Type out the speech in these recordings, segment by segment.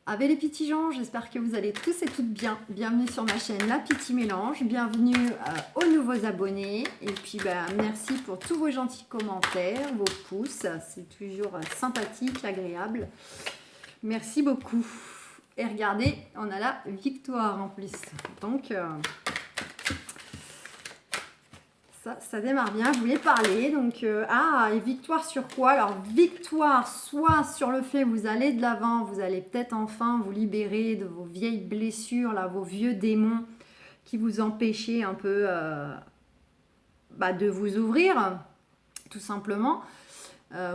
Avec les petits gens, j'espère que vous allez tous et toutes bien. Bienvenue sur ma chaîne La Petit Mélange, bienvenue aux nouveaux abonnés. Et puis merci pour tous vos gentils commentaires, vos pouces, c'est toujours sympathique, agréable. Merci beaucoup. Et regardez, on a la victoire en plus. Donc ça démarre bien, je voulais parler. Donc, et victoire sur quoi? Alors, victoire soit sur le fait que vous allez de l'avant, vous allez peut-être enfin vous libérer de vos vieilles blessures, là, vos vieux démons qui vous empêchaient un peu de vous ouvrir, tout simplement.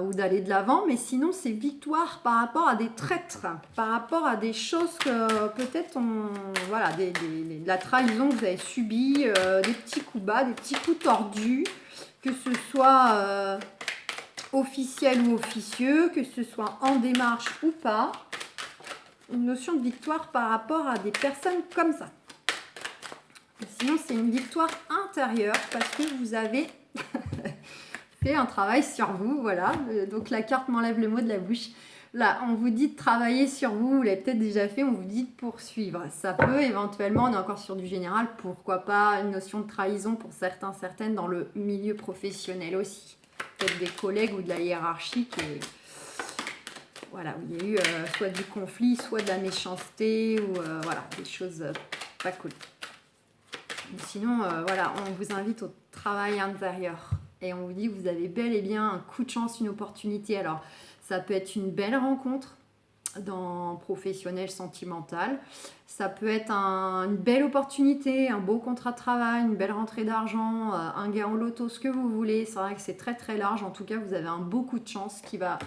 Ou d'aller de l'avant, mais sinon c'est victoire par rapport à des traîtres, par rapport à des choses que peut-être de la trahison que vous avez subie, des petits coups bas, des petits coups tordus, que ce soit officiel ou officieux, que ce soit en démarche ou pas. Une notion de victoire par rapport à des personnes comme ça. Et sinon c'est une victoire intérieure parce que vous avez un travail sur vous, voilà. Donc la carte m'enlève le mot de la bouche. Là, on vous dit de travailler sur vous, vous l'avez peut-être déjà fait, on vous dit de poursuivre. Ça peut éventuellement, on est encore sur du général, pourquoi pas une notion de trahison pour certains, certaines dans le milieu professionnel aussi. Peut-être des collègues ou de la hiérarchie voilà, où il y a eu soit du conflit, soit de la méchanceté, ou des choses pas cool. Mais sinon, on vous invite au travail intérieur. Et on vous dit que vous avez bel et bien un coup de chance, une opportunité. Alors, ça peut être une belle rencontre dans professionnel, sentimental. Ça peut être une belle opportunité, un beau contrat de travail, une belle rentrée d'argent, un gain au loto, ce que vous voulez. C'est vrai que c'est très très large. En tout cas, vous avez un beau coup de chance qui va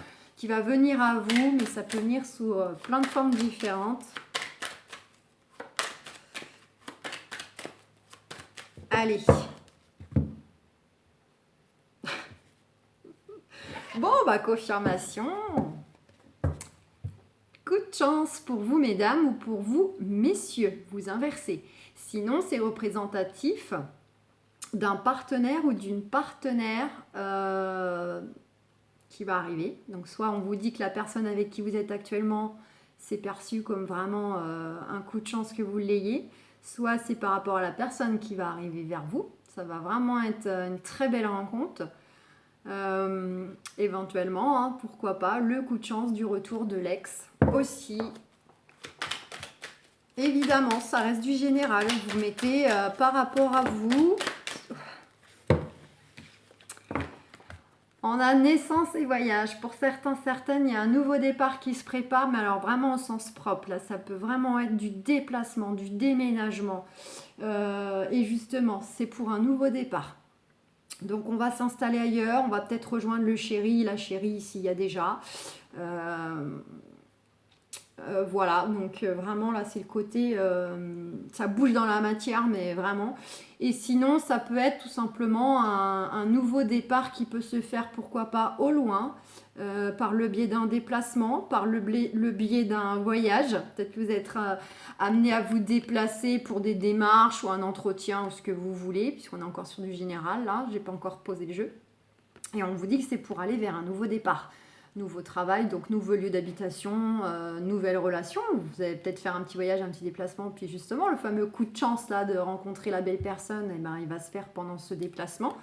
venir à vous, mais ça peut venir sous plein de formes différentes. Allez. Bon, confirmation. Coup de chance pour vous, mesdames, ou pour vous, messieurs. Vous inversez. Sinon, c'est représentatif d'un partenaire ou d'une partenaire qui va arriver. Donc, soit on vous dit que la personne avec qui vous êtes actuellement, c'est perçu comme vraiment un coup de chance que vous l'ayez. Soit c'est par rapport à la personne qui va arriver vers vous. Ça va vraiment être une très belle rencontre. Éventuellement, pourquoi pas, le coup de chance du retour de l'ex aussi. Évidemment, ça reste du général. Vous mettez par rapport à vous. On a naissance et voyage. Pour certains, certaines, il y a un nouveau départ qui se prépare, mais alors vraiment au sens propre. Là, ça peut vraiment être du déplacement, du déménagement. Et justement, c'est pour un nouveau départ. Donc on va s'installer ailleurs, on va peut-être rejoindre le chéri, la chérie s'il y a déjà. Voilà, donc vraiment là c'est le côté, ça bouge dans la matière, mais vraiment. Et sinon ça peut être tout simplement un nouveau départ qui peut se faire, pourquoi pas, au loin, par le biais d'un déplacement, par le biais d'un voyage. Peut-être que vous êtes amené à vous déplacer pour des démarches ou un entretien ou ce que vous voulez, puisqu'on est encore sur du général, là, j'ai pas encore posé le jeu. Et on vous dit que c'est pour aller vers un nouveau départ. Nouveau travail, donc nouveau lieu d'habitation, nouvelle relation. Vous allez peut-être faire un petit voyage, un petit déplacement, puis justement le fameux coup de chance là de rencontrer la belle personne, il va se faire pendant ce déplacement.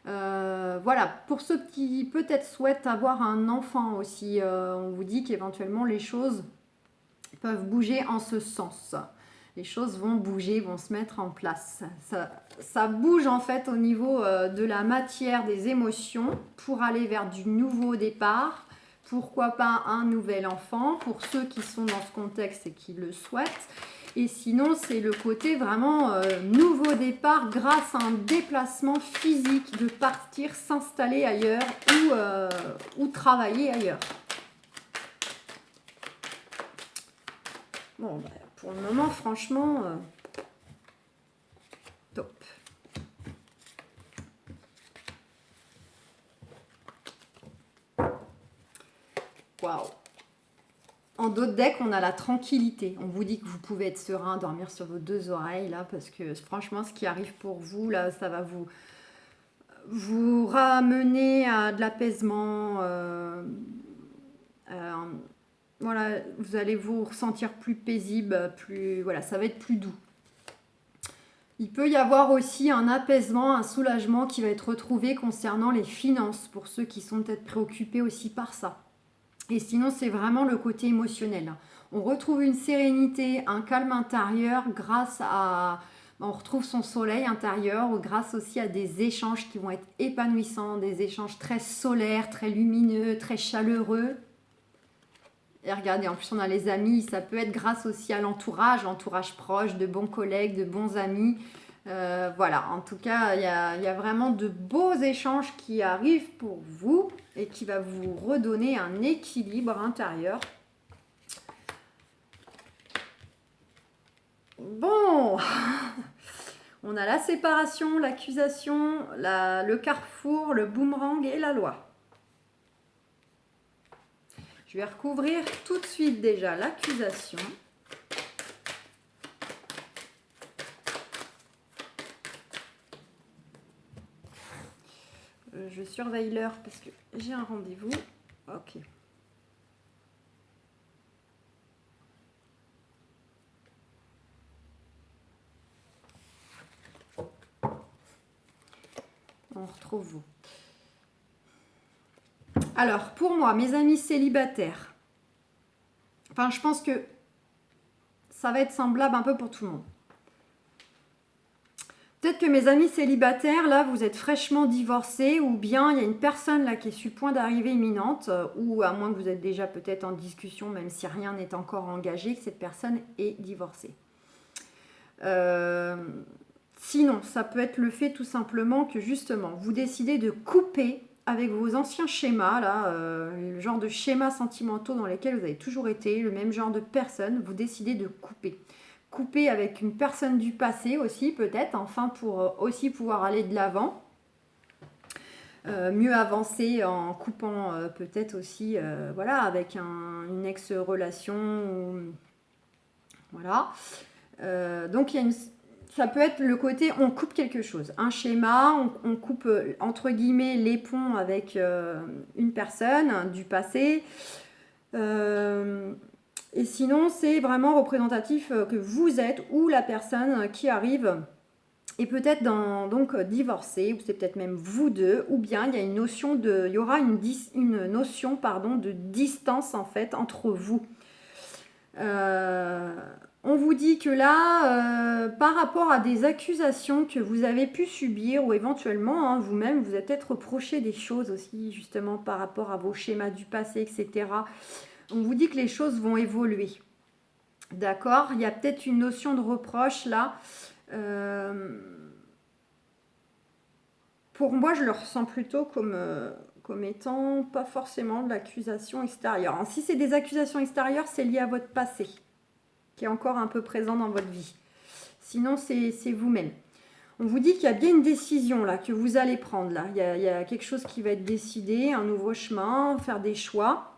Voilà, pour ceux qui peut-être souhaitent avoir un enfant aussi, on vous dit qu'éventuellement les choses peuvent bouger en ce sens. Les choses vont bouger, vont se mettre en place. Ça bouge en fait au niveau de la matière, des émotions, pour aller vers du nouveau départ. Pourquoi pas un nouvel enfant, pour ceux qui sont dans ce contexte et qui le souhaitent. Et sinon, c'est le côté vraiment nouveau départ grâce à un déplacement physique, de partir s'installer ailleurs ou travailler ailleurs. Bon, pour le moment, franchement, top. Waouh. En d'autres decks, on a la tranquillité. On vous dit que vous pouvez être serein, dormir sur vos deux oreilles, là, parce que franchement, ce qui arrive pour vous, là, ça va vous ramener à de l'apaisement, voilà, vous allez vous ressentir plus paisible, plus, voilà, ça va être plus doux. Il peut y avoir aussi un apaisement, un soulagement qui va être retrouvé concernant les finances, pour ceux qui sont peut-être préoccupés aussi par ça. Et sinon, c'est vraiment le côté émotionnel. On retrouve une sérénité, un calme intérieur grâce à... On retrouve son soleil intérieur grâce aussi à des échanges qui vont être épanouissants, des échanges très solaires, très lumineux, très chaleureux. Et regardez, en plus on a les amis, ça peut être grâce aussi à l'entourage proche, de bons collègues, de bons amis. Voilà, en tout cas, il y a vraiment de beaux échanges qui arrivent pour vous et qui va vous redonner un équilibre intérieur. Bon, on a la séparation, l'accusation, le carrefour, le boomerang et la loi. Je vais recouvrir tout de suite déjà l'accusation. Je surveille l'heure parce que j'ai un rendez-vous. Ok. On retrouve vous. Alors, pour moi, mes amis célibataires, enfin, je pense que ça va être semblable un peu pour tout le monde. Peut-être que mes amis célibataires, là, vous êtes fraîchement divorcés ou bien il y a une personne là qui est sur point d'arrivée imminente ou à moins que vous êtes déjà peut-être en discussion, même si rien n'est encore engagé, que cette personne est divorcée. Sinon, ça peut être le fait tout simplement que justement, vous décidez de couper avec vos anciens schémas, là, le genre de schémas sentimentaux dans lesquels vous avez toujours été, le même genre de personne, vous décidez de couper. Couper avec une personne du passé aussi peut-être, enfin pour aussi pouvoir aller de l'avant. Mieux avancer en coupant peut-être aussi voilà, avec une ex-relation. Voilà. Donc il y a ça peut être le côté on coupe quelque chose. Un schéma, on coupe entre guillemets les ponts avec une personne du passé. Et sinon, c'est vraiment représentatif que vous êtes ou la personne qui arrive est peut-être donc divorcée, ou c'est peut-être même vous deux, ou bien il y a une notion il y aura une notion de distance en fait entre vous. On vous dit que là, par rapport à des accusations que vous avez pu subir ou éventuellement vous-même, vous êtes peut-être reproché des choses aussi justement par rapport à vos schémas du passé, etc. On vous dit que les choses vont évoluer. D'accord? Il y a peut-être une notion de reproche là. Pour moi, je le ressens plutôt comme étant pas forcément de l'accusation extérieure. Alors, si c'est des accusations extérieures, c'est lié à votre passé, qui est encore un peu présent dans votre vie. Sinon, c'est vous-même. On vous dit qu'il y a bien une décision là que vous allez prendre là. Il y a quelque chose qui va être décidé, un nouveau chemin, faire des choix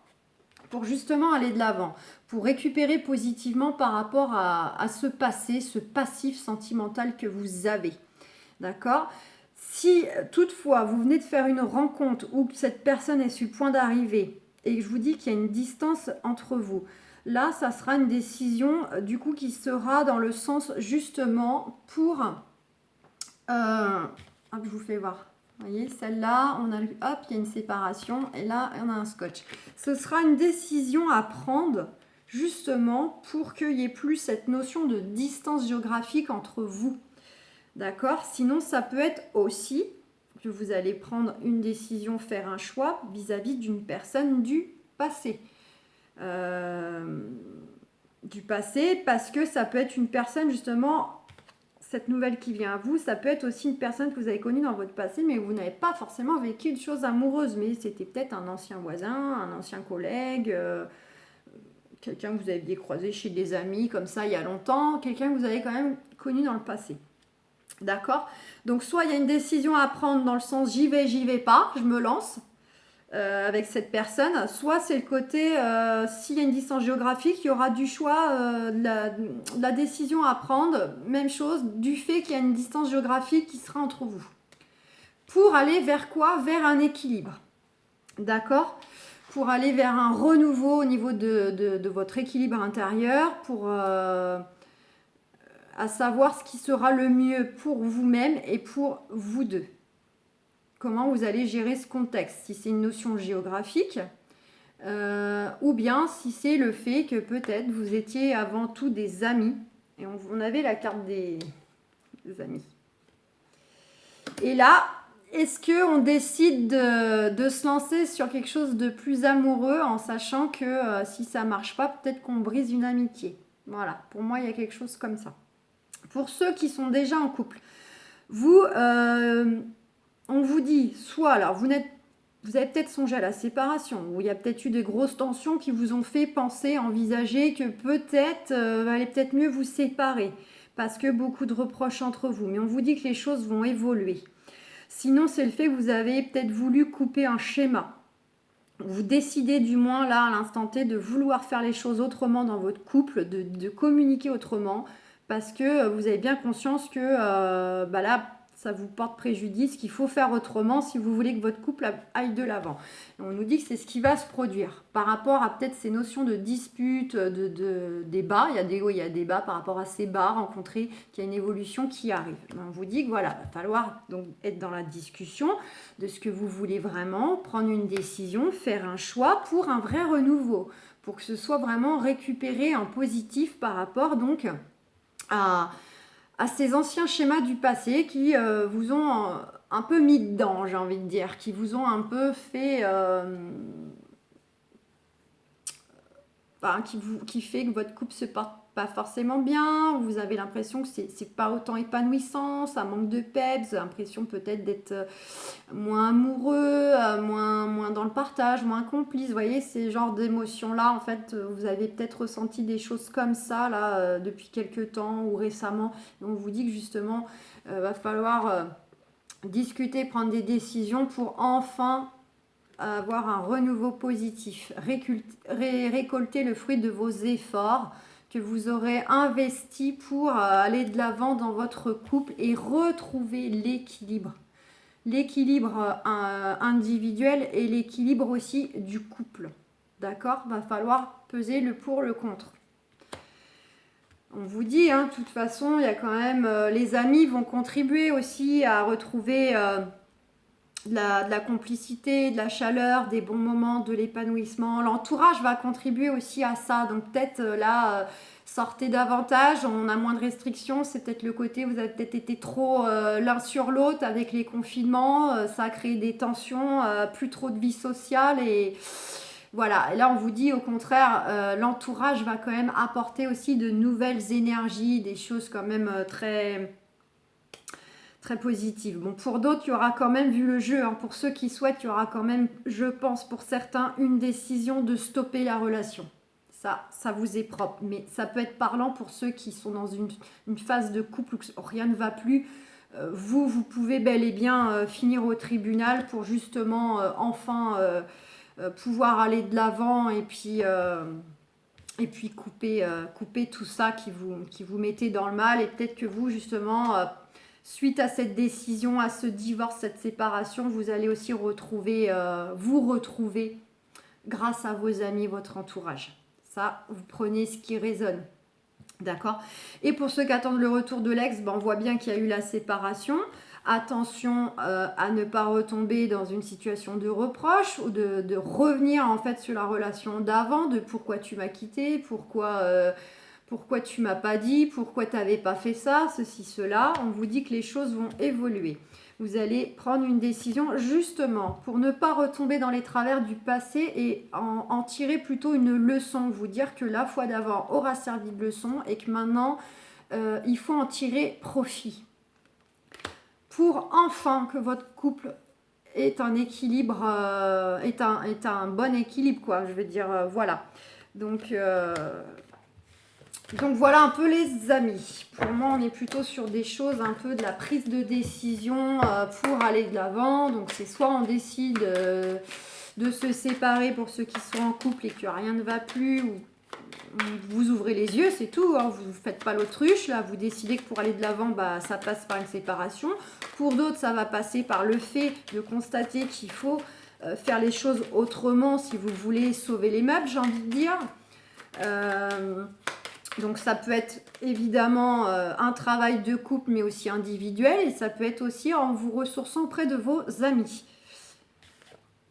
pour justement aller de l'avant, pour récupérer positivement par rapport à ce passé, ce passif sentimental que vous avez. D'accord ? Si toutefois vous venez de faire une rencontre où cette personne est sur le point d'arriver et que je vous dis qu'il y a une distance entre vous, là ça sera une décision du coup qui sera dans le sens justement pour... je vous fais voir. Vous voyez, celle-là, hop, il y a une séparation et là, on a un scotch. Ce sera une décision à prendre justement pour qu'il n'y ait plus cette notion de distance géographique entre vous. D'accord? Sinon, ça peut être aussi que vous allez prendre une décision, faire un choix vis-à-vis d'une personne du passé. Du passé, parce que ça peut être une personne justement... Cette nouvelle qui vient à vous, ça peut être aussi une personne que vous avez connue dans votre passé, mais vous n'avez pas forcément vécu une chose amoureuse, mais c'était peut-être un ancien voisin, un ancien collègue, quelqu'un que vous aviez croisé chez des amis, comme ça, il y a longtemps, quelqu'un que vous avez quand même connu dans le passé. D'accord? Donc, soit il y a une décision à prendre dans le sens j'y vais pas, je me lance avec cette personne, soit c'est le côté s'il y a une distance géographique, il y aura du choix de la décision à prendre, même chose, du fait qu'il y a une distance géographique qui sera entre vous. Pour aller vers quoi? Vers un équilibre. D'accord? pour aller vers un renouveau au niveau de votre équilibre intérieur, pour à savoir ce qui sera le mieux pour vous-même et pour vous deux. Comment vous allez gérer ce contexte, si c'est une notion géographique, ou bien si c'est le fait que peut-être vous étiez avant tout des amis, et on avait la carte des amis. Et là, est-ce qu'on décide de se lancer sur quelque chose de plus amoureux en sachant que si ça ne marche pas, peut-être qu'on brise une amitié. Voilà, pour moi, il y a quelque chose comme ça. Pour ceux qui sont déjà en couple, on vous dit, soit alors vous avez peut-être songé à la séparation, ou il y a peut-être eu des grosses tensions qui vous ont fait penser, envisager que peut-être, allait peut-être mieux vous séparer, parce que beaucoup de reproches entre vous. Mais on vous dit que les choses vont évoluer. Sinon, c'est le fait que vous avez peut-être voulu couper un schéma. Vous décidez du moins là, à l'instant T, de vouloir faire les choses autrement dans votre couple, de communiquer autrement, parce que vous avez bien conscience que là, ça vous porte préjudice, qu'il faut faire autrement si vous voulez que votre couple aille de l'avant. On nous dit que c'est ce qui va se produire par rapport à peut-être ces notions de dispute, de débat. Il y a des hauts, il y a des bas par rapport à ces bas rencontrés, qu'il y a une évolution qui arrive. On vous dit que voilà, il va falloir donc être dans la discussion de ce que vous voulez vraiment, prendre une décision, faire un choix pour un vrai renouveau, pour que ce soit vraiment récupéré en positif par rapport donc à ces anciens schémas du passé qui vous ont un peu mis dedans, j'ai envie de dire, qui vous ont un peu fait... qui fait que votre couple se porte pas forcément bien, vous avez l'impression que c'est pas autant épanouissant, ça manque de peps, l'impression peut-être d'être moins amoureux, moins dans le partage, moins complice. Vous voyez, ces genres d'émotions-là, en fait, vous avez peut-être ressenti des choses comme ça là depuis quelques temps ou récemment. Et on vous dit que justement, va falloir discuter, prendre des décisions pour enfin avoir un renouveau positif, récolter le fruit de vos efforts que vous aurez investis pour aller de l'avant dans votre couple et retrouver l'équilibre individuel et l'équilibre aussi du couple. D'accord ? Va falloir peser le pour, le contre. On vous dit, de toute façon, il y a quand même... les amis vont contribuer aussi à retrouver de la complicité, de la chaleur, des bons moments, de l'épanouissement. L'entourage va contribuer aussi à ça. Donc peut-être sortez davantage, on a moins de restrictions. C'est peut-être le côté, vous avez peut-être été trop l'un sur l'autre avec les confinements. Ça a créé des tensions, plus trop de vie sociale et... Voilà, et là on vous dit au contraire, l'entourage va quand même apporter aussi de nouvelles énergies, des choses quand même très positives. Bon, pour d'autres, il y aura quand même, vu le jeu, pour ceux qui souhaitent, il y aura quand même, je pense, pour certains, une décision de stopper la relation. Ça vous est propre, mais ça peut être parlant pour ceux qui sont dans une phase de couple où rien ne va plus. Vous pouvez bel et bien finir au tribunal pour justement enfin... pouvoir aller de l'avant et puis couper tout ça qui vous mettait dans le mal. Et peut-être que vous, justement, suite à cette décision, à ce divorce, cette séparation, vous allez aussi vous retrouver grâce à vos amis, votre entourage. Ça, vous prenez ce qui résonne. D'accord ? Et pour ceux qui attendent le retour de l'ex, on voit bien qu'il y a eu la séparation. Attention à ne pas retomber dans une situation de reproche ou de revenir en fait sur la relation d'avant, de pourquoi tu m'as quitté, pourquoi tu m'as pas dit, pourquoi tu n'avais pas fait ça, ceci, cela. On vous dit que les choses vont évoluer. Vous allez prendre une décision justement pour ne pas retomber dans les travers du passé et en tirer plutôt une leçon. Vous dire que la fois d'avant aura servi de leçon et que maintenant il faut en tirer profit. Pour enfin que votre couple ait un équilibre, ait un bon équilibre, quoi. Je veux dire, voilà. Donc voilà un peu les amis. Pour moi, on est plutôt sur des choses un peu de la prise de décision pour aller de l'avant. Donc c'est soit on décide de se séparer pour ceux qui sont en couple et que rien ne va plus, ou vous ouvrez les yeux, c'est tout, vous ne faites pas l'autruche, là vous décidez que pour aller de l'avant, ça passe par une séparation. Pour d'autres, ça va passer par le fait de constater qu'il faut faire les choses autrement si vous voulez sauver les meubles, j'ai envie de dire. Donc ça peut être évidemment un travail de couple, mais aussi individuel, et ça peut être aussi en vous ressourçant auprès de vos amis.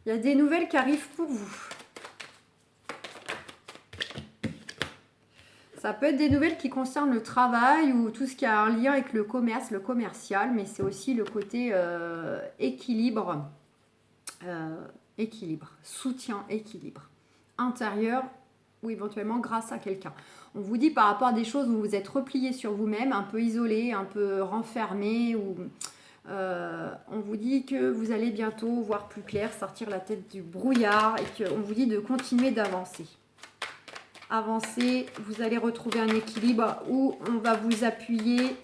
Il y a des nouvelles qui arrivent pour vous. Ça peut être des nouvelles qui concernent le travail ou tout ce qui a un lien avec le commerce, le commercial, mais c'est aussi le côté équilibre, soutien, équilibre intérieur ou éventuellement grâce à quelqu'un. On vous dit par rapport à des choses où vous êtes replié sur vous-même, un peu isolé, un peu renfermé, ou on vous dit que vous allez bientôt voir plus clair, sortir la tête du brouillard, et qu'on vous dit de continuer d'avancer. Avancer, vous allez retrouver un équilibre où on va vous appuyer.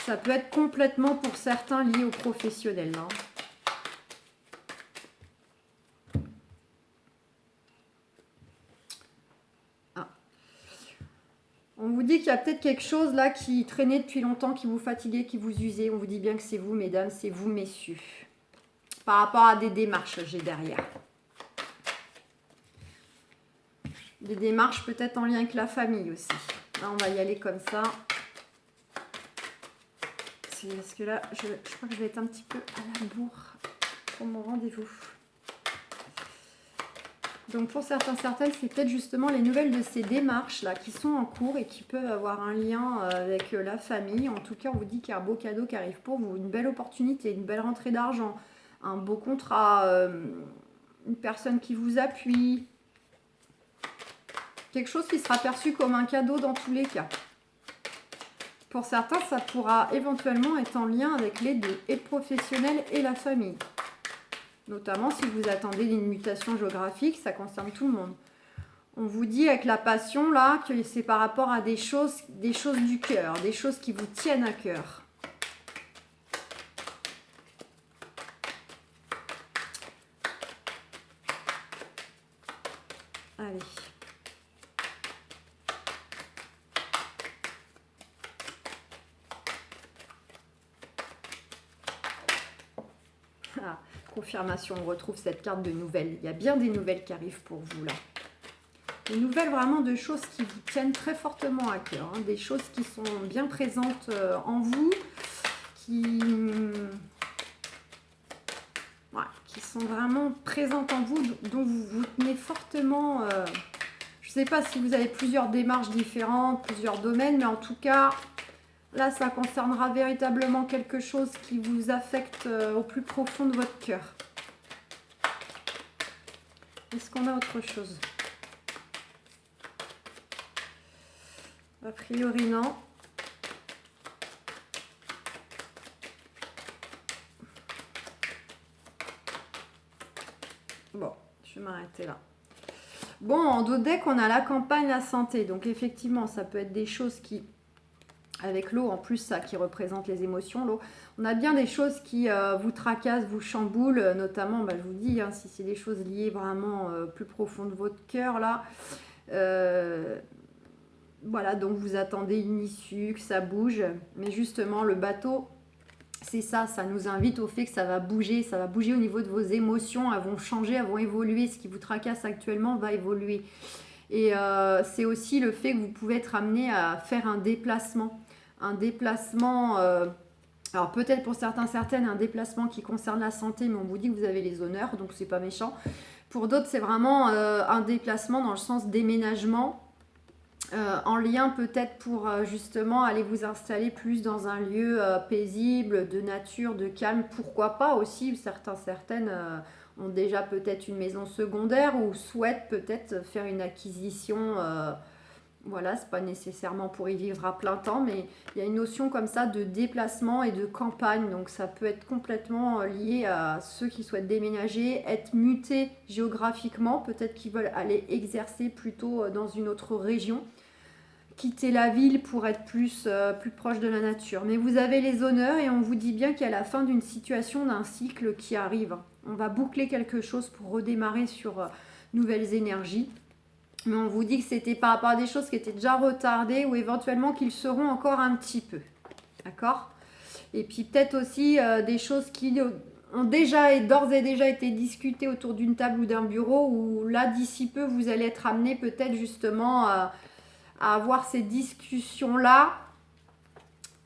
Ça peut être complètement pour certains lié au professionnel. Hein. On vous dit qu'il y a peut-être quelque chose là qui traînait depuis longtemps, qui vous fatiguait, qui vous usait. On vous dit bien que c'est vous, mesdames, c'est vous, messieurs. Par rapport à des démarches, j'ai derrière. Des démarches peut-être en lien avec la famille aussi. Là, on va y aller comme ça. Parce que là, je crois que je vais être un petit peu à la bourre pour mon rendez-vous. Donc pour certaines, c'est peut-être justement les nouvelles de ces démarches-là qui sont en cours et qui peuvent avoir un lien avec la famille. En tout cas, on vous dit qu'il y a un beau cadeau qui arrive pour vous, une belle opportunité, une belle rentrée d'argent, un beau contrat, une personne qui vous appuie. Quelque chose qui sera perçu comme un cadeau dans tous les cas. Pour certains, ça pourra éventuellement être en lien avec les deux, et le professionnel et la famille. Notamment si vous attendez une mutation géographique, ça concerne tout le monde. On vous dit avec la passion là que c'est par rapport à des choses du cœur, des choses qui vous tiennent à cœur. Allez. Ah, confirmation, on retrouve cette carte de nouvelles. Il y a bien des nouvelles qui arrivent pour vous là. Des nouvelles vraiment de choses qui vous tiennent très fortement à cœur. Hein, des choses qui sont bien présentes en vous, qui sont vraiment présentes en vous, dont vous vous tenez fortement. Je ne sais pas si vous avez plusieurs démarches différentes, plusieurs domaines, mais en tout cas, là, ça concernera véritablement quelque chose qui vous affecte au plus profond de votre cœur. Est-ce qu'on a autre chose? A priori, non. Bon, je vais m'arrêter là. Bon, en dos deck, on a la campagne, la santé. Donc, effectivement, ça peut être des choses qui... Avec l'eau, en plus, ça qui représente les émotions, l'eau. On a bien des choses qui vous tracassent, vous chamboulent, notamment, je vous dis, hein, si c'est des choses liées vraiment plus profond de votre cœur, là. Voilà, donc vous attendez une issue, que ça bouge. Mais justement, le bateau, c'est ça, ça nous invite au fait que ça va bouger au niveau de vos émotions, elles vont changer, elles vont évoluer. Ce qui vous tracasse actuellement va évoluer. Et c'est aussi le fait que vous pouvez être amené à faire un déplacement. Alors peut-être pour certaines, un déplacement qui concerne la santé, mais on vous dit que vous avez les honneurs, donc c'est pas méchant. Pour d'autres, c'est vraiment un déplacement dans le sens déménagement, en lien peut-être pour justement aller vous installer plus dans un lieu paisible, de nature, de calme. Pourquoi pas aussi, certaines ont déjà peut-être une maison secondaire ou souhaitent peut-être faire une acquisition. Voilà, c'est pas nécessairement pour y vivre à plein temps, mais il y a une notion comme ça de déplacement et de campagne. Donc ça peut être complètement lié à ceux qui souhaitent déménager, être mutés géographiquement, peut-être qu'ils veulent aller exercer plutôt dans une autre région, quitter la ville pour être plus proche de la nature. Mais vous avez les honneurs et on vous dit bien qu'il y a la fin d'une situation, d'un cycle qui arrive. On va boucler quelque chose pour redémarrer sur nouvelles énergies. Mais on vous dit que c'était par rapport à des choses qui étaient déjà retardées ou éventuellement qu'ils seront encore un petit peu. D'accord? Et puis peut-être aussi des choses qui d'ores et déjà été discutés autour d'une table ou d'un bureau, où là, d'ici peu, vous allez être amené peut-être justement à avoir ces discussions-là,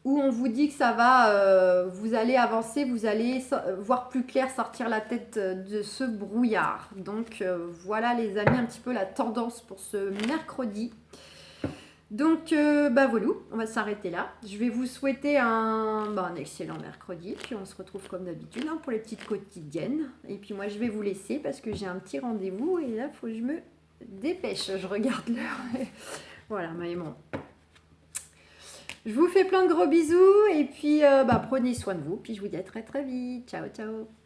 où on vous dit que ça va, vous allez avancer, vous allez voir plus clair, sortir la tête de ce brouillard. Donc voilà les amis, un petit peu la tendance pour ce mercredi. Donc voilà, on va s'arrêter là. Je vais vous souhaiter un excellent mercredi, puis on se retrouve comme d'habitude pour les petites quotidiennes. Et puis moi je vais vous laisser parce que j'ai un petit rendez-vous et là il faut que je me dépêche, je regarde l'heure. Voilà, mais bon. Je vous fais plein de gros bisous et puis prenez soin de vous. Puis je vous dis à très très vite. Ciao, ciao.